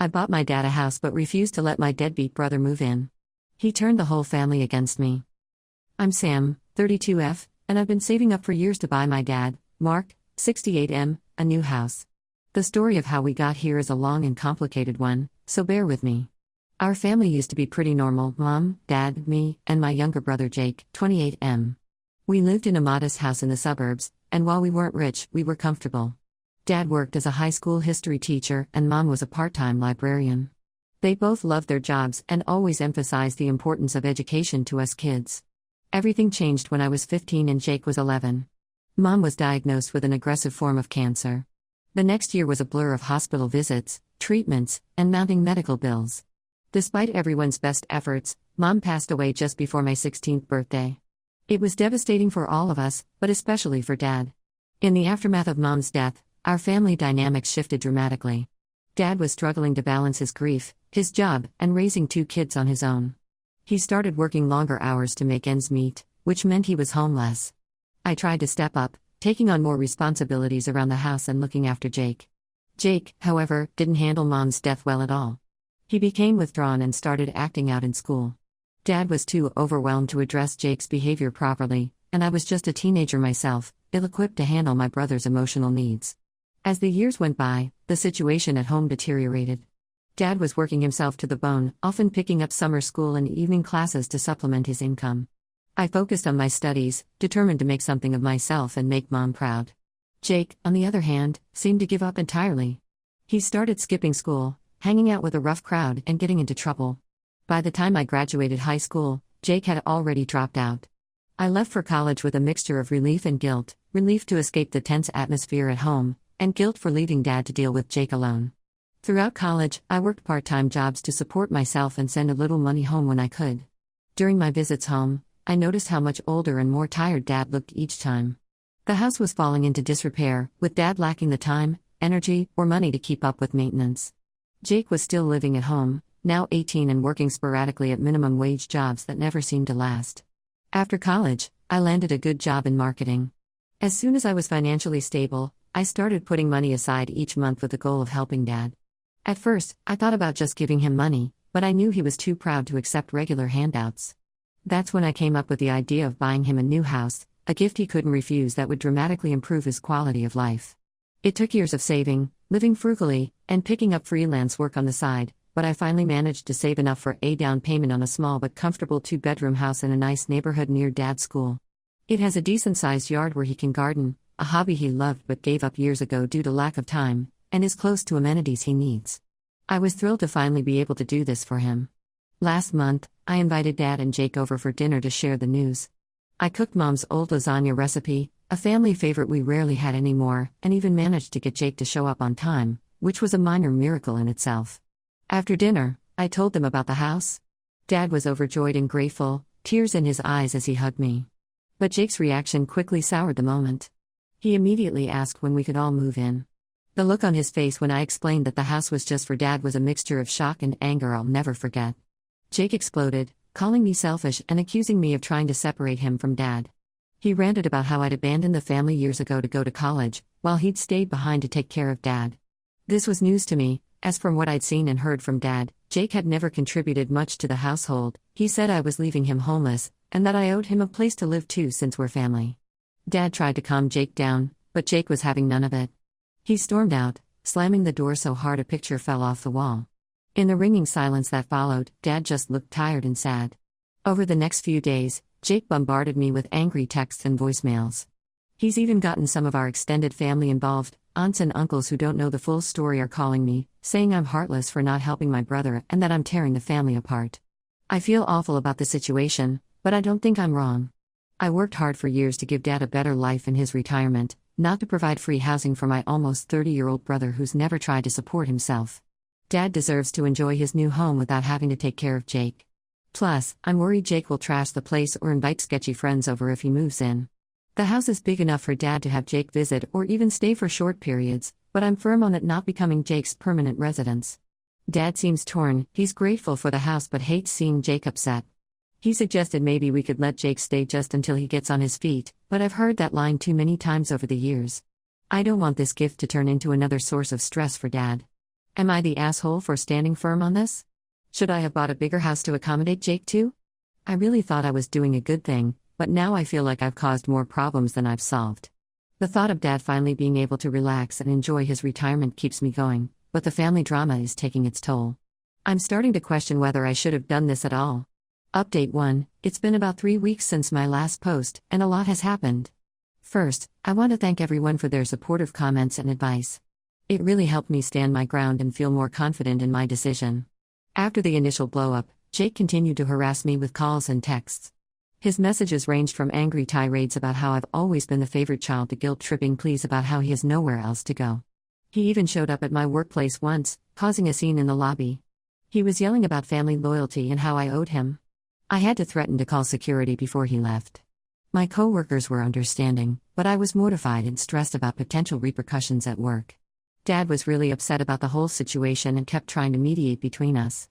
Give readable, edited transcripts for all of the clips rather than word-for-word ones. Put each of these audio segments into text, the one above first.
I bought my dad a house but refused to let my deadbeat brother move in. He turned the whole family against me. I'm Sam, 32F, and I've been saving up for years to buy my dad, Mark, 68M, a new house. The story of how we got here is a long and complicated one, so bear with me. Our family used to be pretty normal: mom, dad, me, and my younger brother Jake, 28M. We lived in a modest house in the suburbs, and while we weren't rich, we were comfortable. Dad worked as a high school history teacher, and mom was a part-time librarian. They both loved their jobs and always emphasized the importance of education to us kids. Everything changed when I was 15 and Jake was 11. Mom was diagnosed with an aggressive form of cancer. The next year was a blur of hospital visits, treatments, and mounting medical bills. Despite everyone's best efforts, Mom passed away just before my 16th birthday. It was devastating for all of us, but especially for Dad. In the aftermath of Mom's death, our family dynamics shifted dramatically. Dad was struggling to balance his grief, his job, and raising 2 kids on his own. He started working longer hours to make ends meet, which meant he was home less. I tried to step up, taking on more responsibilities around the house and looking after Jake. Jake, however, didn't handle Mom's death well at all. He became withdrawn and started acting out in school. Dad was too overwhelmed to address Jake's behavior properly, and I was just a teenager myself, ill-equipped to handle my brother's emotional needs. As the years went by, the situation at home deteriorated. Dad was working himself to the bone, often picking up summer school and evening classes to supplement his income. I focused on my studies, determined to make something of myself and make Mom proud. Jake, on the other hand, seemed to give up entirely. He started skipping school, hanging out with a rough crowd, and getting into trouble. By the time I graduated high school, Jake had already dropped out. I left for college with a mixture of relief and guilt: relief to escape the tense atmosphere at home, and guilt for leaving Dad to deal with Jake alone. Throughout college, I worked part-time jobs to support myself and send a little money home when I could. During my visits home, I noticed how much older and more tired Dad looked each time. The house was falling into disrepair, with Dad lacking the time, energy, or money to keep up with maintenance. Jake was still living at home, now 18 and working sporadically at minimum wage jobs that never seemed to last. After college, I landed a good job in marketing. As soon as I was financially stable, I started putting money aside each month with the goal of helping Dad. At first, I thought about just giving him money, but I knew he was too proud to accept regular handouts. That's when I came up with the idea of buying him a new house, a gift he couldn't refuse that would dramatically improve his quality of life. It took years of saving, living frugally, and picking up freelance work on the side, but I finally managed to save enough for a down payment on a small but comfortable 2-bedroom house in a nice neighborhood near Dad's school. It has a decent-sized yard where he can garden, a hobby he loved but gave up years ago due to lack of time, and is close to amenities he needs. I was thrilled to finally be able to do this for him. Last month, I invited Dad and Jake over for dinner to share the news. I cooked Mom's old lasagna recipe, a family favorite we rarely had anymore, and even managed to get Jake to show up on time, which was a minor miracle in itself. After dinner, I told them about the house. Dad was overjoyed and grateful, tears in his eyes as he hugged me. But Jake's reaction quickly soured the moment. He immediately asked when we could all move in. The look on his face when I explained that the house was just for Dad was a mixture of shock and anger I'll never forget. Jake exploded, calling me selfish and accusing me of trying to separate him from Dad. He ranted about how I'd abandoned the family years ago to go to college, while he'd stayed behind to take care of Dad. This was news to me, as from what I'd seen and heard from Dad, Jake had never contributed much to the household. He said I was leaving him homeless, and that I owed him a place to live too since we're family. Dad tried to calm Jake down, but Jake was having none of it. He stormed out, slamming the door so hard a picture fell off the wall. In the ringing silence that followed, Dad just looked tired and sad. Over the next few days, Jake bombarded me with angry texts and voicemails. He's even gotten some of our extended family involved. Aunts and uncles who don't know the full story are calling me, saying I'm heartless for not helping my brother and that I'm tearing the family apart. I feel awful about the situation, but I don't think I'm wrong. I worked hard for years to give Dad a better life in his retirement, not to provide free housing for my almost 30-year-old brother who's never tried to support himself. Dad deserves to enjoy his new home without having to take care of Jake. Plus, I'm worried Jake will trash the place or invite sketchy friends over if he moves in. The house is big enough for Dad to have Jake visit or even stay for short periods, but I'm firm on it not becoming Jake's permanent residence. Dad seems torn. He's grateful for the house but hates seeing Jake upset. He suggested maybe we could let Jake stay just until he gets on his feet, but I've heard that line too many times over the years. I don't want this gift to turn into another source of stress for Dad. Am I the asshole for standing firm on this? Should I have bought a bigger house to accommodate Jake too? I really thought I was doing a good thing, but now I feel like I've caused more problems than I've solved. The thought of Dad finally being able to relax and enjoy his retirement keeps me going, but the family drama is taking its toll. I'm starting to question whether I should have done this at all. Update 1: It's been about 3 weeks since my last post, and a lot has happened. First, I want to thank everyone for their supportive comments and advice. It really helped me stand my ground and feel more confident in my decision. After the initial blow-up, Jake continued to harass me with calls and texts. His messages ranged from angry tirades about how I've always been the favorite child to guilt-tripping pleas about how he has nowhere else to go. He even showed up at my workplace once, causing a scene in the lobby. He was yelling about family loyalty and how I owed him. I had to threaten to call security before he left. My coworkers were understanding, but I was mortified and stressed about potential repercussions at work. Dad was really upset about the whole situation and kept trying to mediate between us.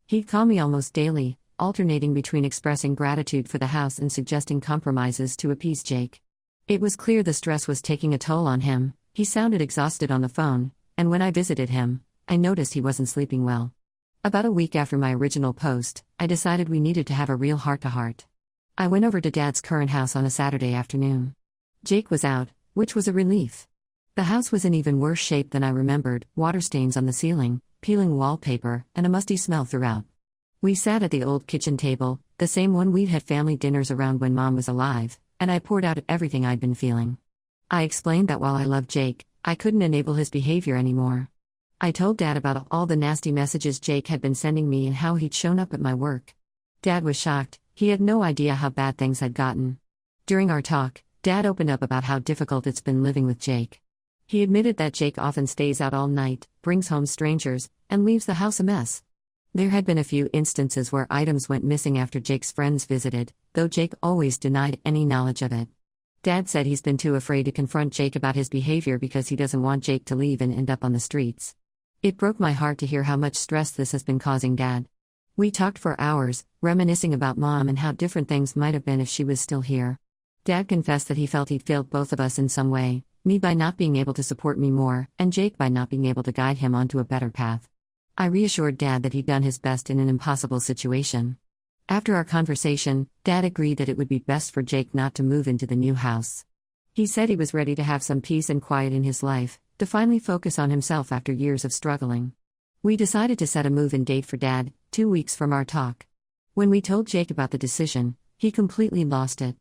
He'd call me almost daily, alternating between expressing gratitude for the house and suggesting compromises to appease Jake. It was clear the stress was taking a toll on him. He sounded exhausted on the phone, and when I visited him, I noticed he wasn't sleeping well. About a week after my original post, I decided we needed to have a real heart-to-heart. I went over to Dad's current house on a Saturday afternoon. Jake was out, which was a relief. The house was in even worse shape than I remembered: water stains on the ceiling, peeling wallpaper, and a musty smell throughout. We sat at the old kitchen table, the same one we'd had family dinners around when Mom was alive, and I poured out everything I'd been feeling. I explained that while I loved Jake, I couldn't enable his behavior anymore. I told Dad about all the nasty messages Jake had been sending me and how he'd shown up at my work. Dad was shocked. He had no idea how bad things had gotten. During our talk, Dad opened up about how difficult it's been living with Jake. He admitted that Jake often stays out all night, brings home strangers, and leaves the house a mess. There had been a few instances where items went missing after Jake's friends visited, though Jake always denied any knowledge of it. Dad said he's been too afraid to confront Jake about his behavior because he doesn't want Jake to leave and end up on the streets. It broke my heart to hear how much stress this has been causing Dad. We talked for hours, reminiscing about Mom and how different things might have been if she was still here. Dad confessed that he felt he'd failed both of us in some way, me by not being able to support me more, and Jake by not being able to guide him onto a better path. I reassured Dad that he'd done his best in an impossible situation. After our conversation, Dad agreed that it would be best for Jake not to move into the new house. He said he was ready to have some peace and quiet in his life, to finally focus on himself after years of struggling. We decided to set a move-in date for Dad, 2 weeks from our talk. When we told Jake about the decision, he completely lost it.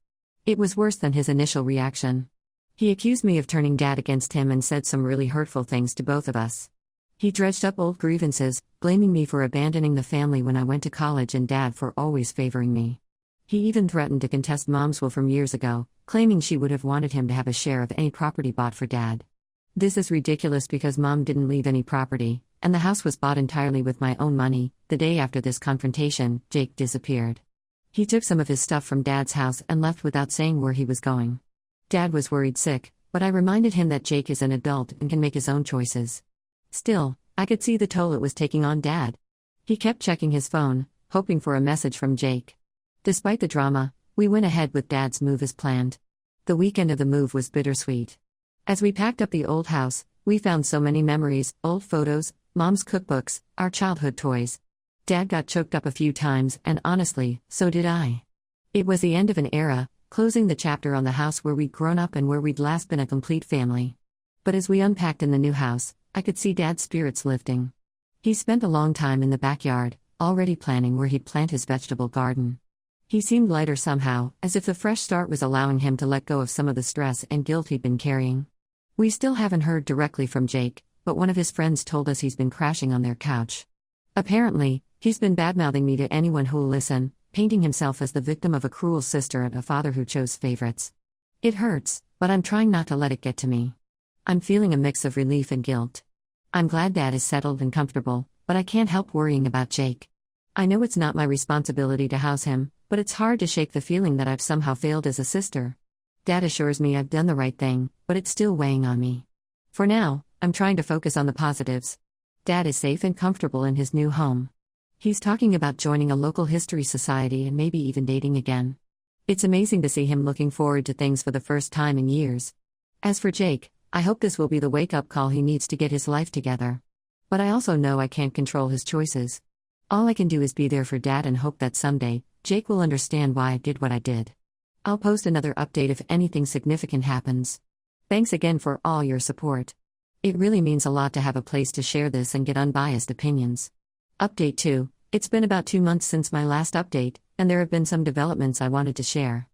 It was worse than his initial reaction. He accused me of turning Dad against him and said some really hurtful things to both of us. He dredged up old grievances, blaming me for abandoning the family when I went to college and Dad for always favoring me. He even threatened to contest Mom's will from years ago, claiming she would have wanted him to have a share of any property bought for Dad. This is ridiculous because Mom didn't leave any property, and the house was bought entirely with my own money. The day after this confrontation, Jake disappeared. He took some of his stuff from Dad's house and left without saying where he was going. Dad was worried sick, but I reminded him that Jake is an adult and can make his own choices. Still, I could see the toll it was taking on Dad. He kept checking his phone, hoping for a message from Jake. Despite the drama, we went ahead with Dad's move as planned. The weekend of the move was bittersweet. As we packed up the old house, we found so many memories: old photos, Mom's cookbooks, our childhood toys. Dad got choked up a few times, and honestly, so did I. It was the end of an era, closing the chapter on the house where we'd grown up and where we'd last been a complete family. But as we unpacked in the new house, I could see Dad's spirits lifting. He spent a long time in the backyard, already planning where he'd plant his vegetable garden. He seemed lighter somehow, as if the fresh start was allowing him to let go of some of the stress and guilt he'd been carrying. We still haven't heard directly from Jake, but one of his friends told us he's been crashing on their couch. Apparently, he's been badmouthing me to anyone who'll listen, painting himself as the victim of a cruel sister and a father who chose favorites. It hurts, but I'm trying not to let it get to me. I'm feeling a mix of relief and guilt. I'm glad Dad is settled and comfortable, but I can't help worrying about Jake. I know it's not my responsibility to house him, but it's hard to shake the feeling that I've somehow failed as a sister. Dad assures me I've done the right thing, but it's still weighing on me. For now, I'm trying to focus on the positives. Dad is safe and comfortable in his new home. He's talking about joining a local history society and maybe even dating again. It's amazing to see him looking forward to things for the first time in years. As for Jake, I hope this will be the wake-up call he needs to get his life together. But I also know I can't control his choices. All I can do is be there for Dad and hope that someday, Jake will understand why I did what I did. I'll post another update if anything significant happens. Thanks again for all your support. It really means a lot to have a place to share this and get unbiased opinions. Update 2. It's been about 2 months since my last update, and there have been some developments I wanted to share.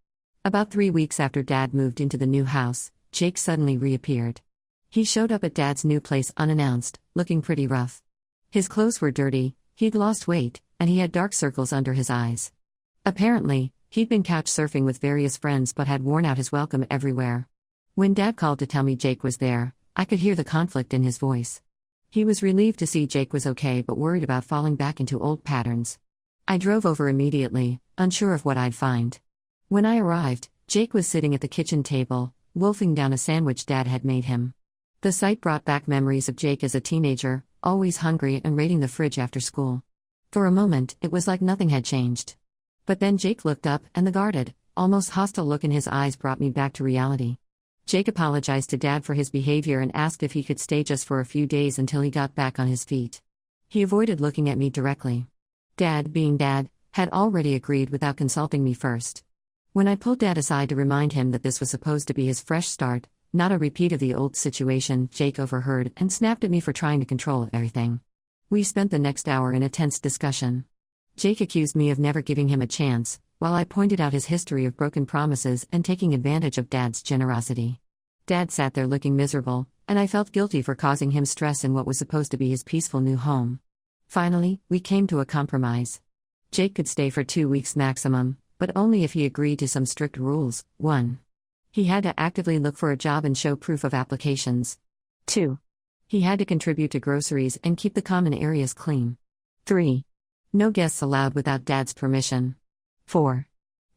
About 3 weeks after Dad moved into the new house, Jake suddenly reappeared. He showed up at Dad's new place unannounced, looking pretty rough. His clothes were dirty, he'd lost weight, and he had dark circles under his eyes. Apparently, he'd been couch surfing with various friends but had worn out his welcome everywhere. When Dad called to tell me Jake was there, I could hear the conflict in his voice. He was relieved to see Jake was okay but worried about falling back into old patterns. I drove over immediately, unsure of what I'd find. When I arrived, Jake was sitting at the kitchen table, wolfing down a sandwich Dad had made him. The sight brought back memories of Jake as a teenager, always hungry and raiding the fridge after school. For a moment, it was like nothing had changed. But then Jake looked up, and the guarded, almost hostile look in his eyes brought me back to reality. Jake apologized to Dad for his behavior and asked if he could stay just for a few days until he got back on his feet. He avoided looking at me directly. Dad, being Dad, had already agreed without consulting me first. When I pulled Dad aside to remind him that this was supposed to be his fresh start, not a repeat of the old situation, Jake overheard and snapped at me for trying to control everything. We spent the next hour in a tense discussion. Jake accused me of never giving him a chance, while I pointed out his history of broken promises and taking advantage of Dad's generosity. Dad sat there looking miserable, and I felt guilty for causing him stress in what was supposed to be his peaceful new home. Finally, we came to a compromise. Jake could stay for 2 weeks maximum, but only if he agreed to some strict rules. 1. He had to actively look for a job and show proof of applications. 2. He had to contribute to groceries and keep the common areas clean. 3. No guests allowed without Dad's permission. 4.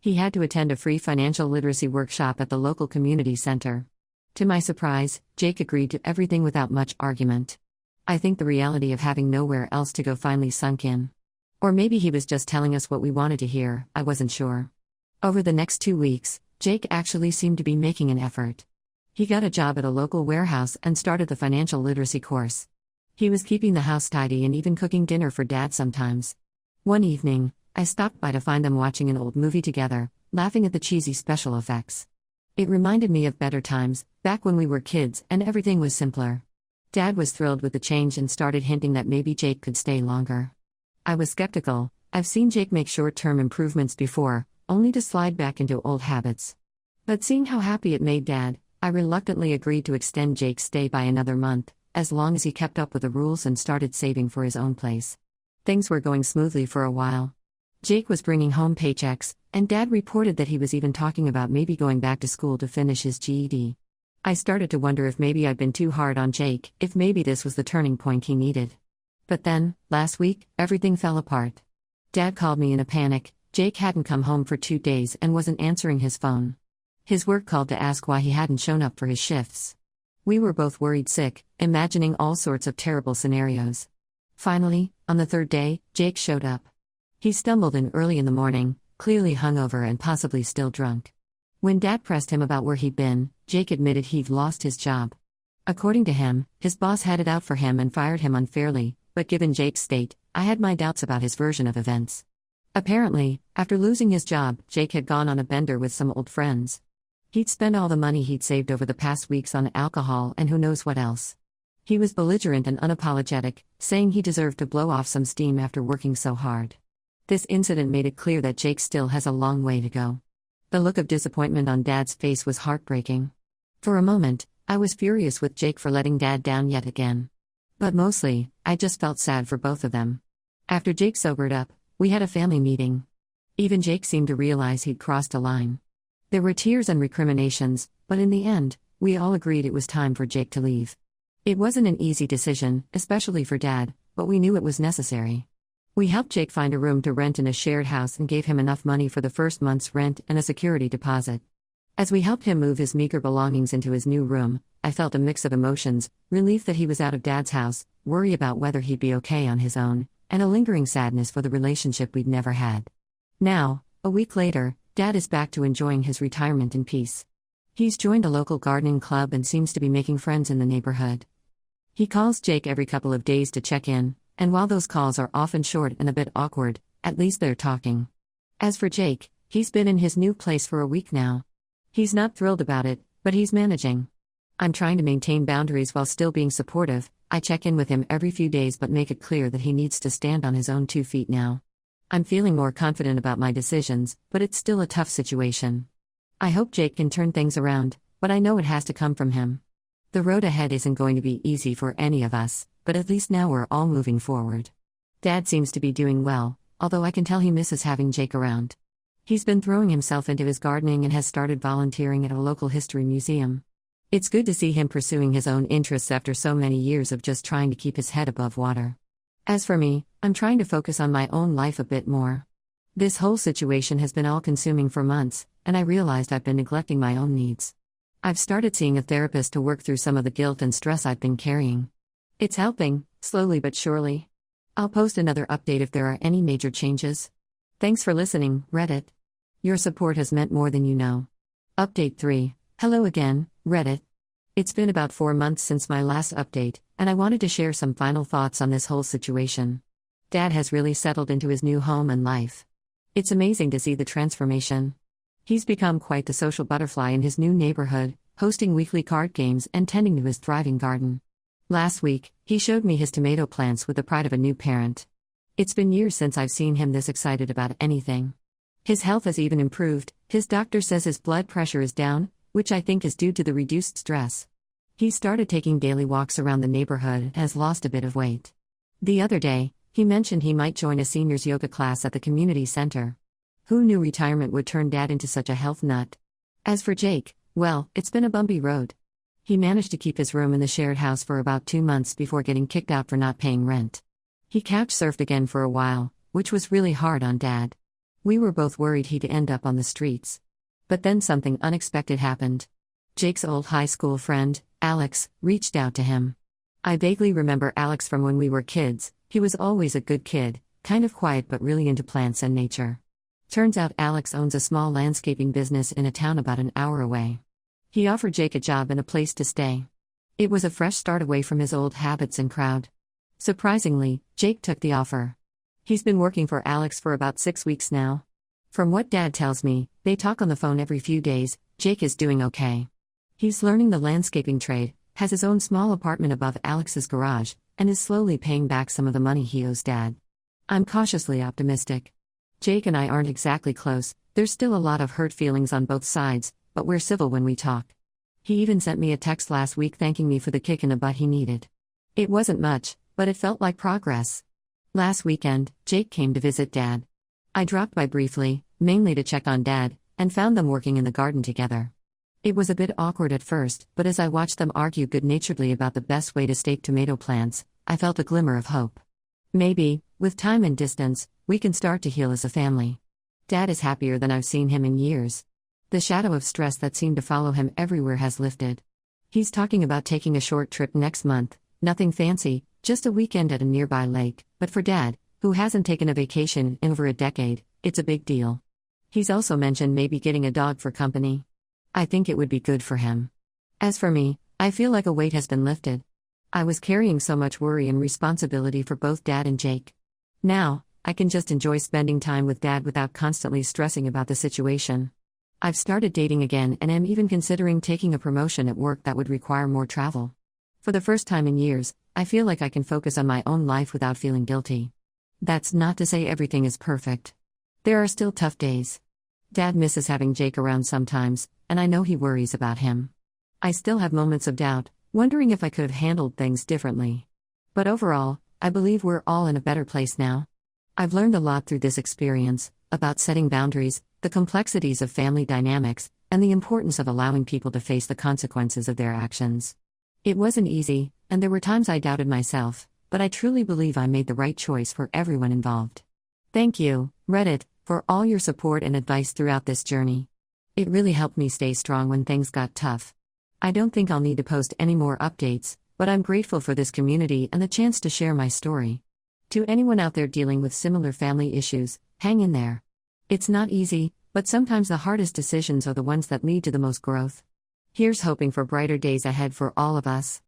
He had to attend a free financial literacy workshop at the local community center. To my surprise, Jake agreed to everything without much argument. I think the reality of having nowhere else to go finally sunk in. Or maybe he was just telling us what we wanted to hear, I wasn't sure. Over the next 2 weeks, Jake actually seemed to be making an effort. He got a job at a local warehouse and started the financial literacy course. He was keeping the house tidy and even cooking dinner for Dad sometimes. One evening, I stopped by to find them watching an old movie together, laughing at the cheesy special effects. It reminded me of better times, back when we were kids and everything was simpler. Dad was thrilled with the change and started hinting that maybe Jake could stay longer. I was skeptical. I've seen Jake make short-term improvements before, only to slide back into old habits. But seeing how happy it made Dad, I reluctantly agreed to extend Jake's stay by another month, as long as he kept up with the rules and started saving for his own place. Things were going smoothly for a while. Jake was bringing home paychecks, and Dad reported that he was even talking about maybe going back to school to finish his GED. I started to wonder if maybe I'd been too hard on Jake, if maybe this was the turning point he needed. But then, last week, everything fell apart. Dad called me in a panic. Jake hadn't come home for 2 days and wasn't answering his phone. His work called to ask why he hadn't shown up for his shifts. We were both worried sick, imagining all sorts of terrible scenarios. Finally, on the 3rd day, Jake showed up. He stumbled in early in the morning, clearly hungover and possibly still drunk. When Dad pressed him about where he'd been, Jake admitted he'd lost his job. According to him, his boss had it out for him and fired him unfairly, but given Jake's state, I had my doubts about his version of events. Apparently, after losing his job, Jake had gone on a bender with some old friends. He'd spent all the money he'd saved over the past weeks on alcohol and who knows what else. He was belligerent and unapologetic, saying he deserved to blow off some steam after working so hard. This incident made it clear that Jake still has a long way to go. The look of disappointment on Dad's face was heartbreaking. For a moment, I was furious with Jake for letting Dad down yet again. But mostly, I just felt sad for both of them. After Jake sobered up, we had a family meeting. Even Jake seemed to realize he'd crossed a line. There were tears and recriminations, but in the end, we all agreed it was time for Jake to leave. It wasn't an easy decision, especially for Dad, but we knew it was necessary. We helped Jake find a room to rent in a shared house and gave him enough money for the first month's rent and a security deposit. As we helped him move his meager belongings into his new room, I felt a mix of emotions: relief that he was out of Dad's house, worry about whether he'd be okay on his own, and a lingering sadness for the relationship we'd never had. Now, a week later, Dad is back to enjoying his retirement in peace. He's joined a local gardening club and seems to be making friends in the neighborhood. He calls Jake every couple of days to check in, and while those calls are often short and a bit awkward, at least they're talking. As for Jake, he's been in his new place for a week now. He's not thrilled about it, but he's managing. I'm trying to maintain boundaries while still being supportive. I check in with him every few days but make it clear that he needs to stand on his own 2 feet now. I'm feeling more confident about my decisions, but it's still a tough situation. I hope Jake can turn things around, but I know it has to come from him. The road ahead isn't going to be easy for any of us, but at least now we're all moving forward. Dad seems to be doing well, although I can tell he misses having Jake around. He's been throwing himself into his gardening and has started volunteering at a local history museum. It's good to see him pursuing his own interests after so many years of just trying to keep his head above water. As for me, I'm trying to focus on my own life a bit more. This whole situation has been all-consuming for months, and I realized I've been neglecting my own needs. I've started seeing a therapist to work through some of the guilt and stress I've been carrying. It's helping, slowly but surely. I'll post another update if there are any major changes. Thanks for listening, Reddit. Your support has meant more than you know. Update 3. Hello again, Reddit. It's been about 4 months since my last update, and I wanted to share some final thoughts on this whole situation. Dad has really settled into his new home and life. It's amazing to see the transformation. He's become quite the social butterfly in his new neighborhood, hosting weekly card games and tending to his thriving garden. Last week, he showed me his tomato plants with the pride of a new parent. It's been years since I've seen him this excited about anything. His health has even improved. His doctor says his blood pressure is down, which I think is due to the reduced stress. He started taking daily walks around the neighborhood and has lost a bit of weight. The other day, he mentioned he might join a seniors yoga class at the community center. Who knew retirement would turn Dad into such a health nut? As for Jake, well, it's been a bumpy road. He managed to keep his room in the shared house for about 2 months before getting kicked out for not paying rent. He couch surfed again for a while, which was really hard on Dad. We were both worried he'd end up on the streets. But then something unexpected happened. Jake's old high school friend, Alex, reached out to him. I vaguely remember Alex from when we were kids. He was always a good kid, kind of quiet but really into plants and nature. Turns out Alex owns a small landscaping business in a town about an hour away. He offered Jake a job and a place to stay. It was a fresh start away from his old habits and crowd. Surprisingly, Jake took the offer. He's been working for Alex for about 6 weeks now. From what Dad tells me, they talk on the phone every few days. Jake is doing okay. He's learning the landscaping trade, has his own small apartment above Alex's garage, and is slowly paying back some of the money he owes Dad. I'm cautiously optimistic. Jake and I aren't exactly close. There's still a lot of hurt feelings on both sides, but we're civil when we talk. He even sent me a text last week thanking me for the kick in the butt he needed. It wasn't much, but it felt like progress. Last weekend, Jake came to visit Dad. I dropped by briefly, mainly to check on Dad, and found them working in the garden together. It was a bit awkward at first, but as I watched them argue good-naturedly about the best way to stake tomato plants, I felt a glimmer of hope. Maybe, with time and distance, we can start to heal as a family. Dad is happier than I've seen him in years. The shadow of stress that seemed to follow him everywhere has lifted. He's talking about taking a short trip next month, nothing fancy, just a weekend at a nearby lake, but for Dad, who hasn't taken a vacation in over a decade, it's a big deal. He's also mentioned maybe getting a dog for company. I think it would be good for him. As for me, I feel like a weight has been lifted. I was carrying so much worry and responsibility for both Dad and Jake. Now, I can just enjoy spending time with Dad without constantly stressing about the situation. I've started dating again and am even considering taking a promotion at work that would require more travel. For the first time in years, I feel like I can focus on my own life without feeling guilty. That's not to say everything is perfect. There are still tough days. Dad misses having Jake around sometimes, and I know he worries about him. I still have moments of doubt, wondering if I could have handled things differently. But overall, I believe we're all in a better place now. I've learned a lot through this experience, about setting boundaries, the complexities of family dynamics, and the importance of allowing people to face the consequences of their actions. It wasn't easy, and there were times I doubted myself, but I truly believe I made the right choice for everyone involved. Thank you, Reddit, for all your support and advice throughout this journey. It really helped me stay strong when things got tough. I don't think I'll need to post any more updates, but I'm grateful for this community and the chance to share my story. To anyone out there dealing with similar family issues, hang in there. It's not easy, but sometimes the hardest decisions are the ones that lead to the most growth. Here's hoping for brighter days ahead for all of us.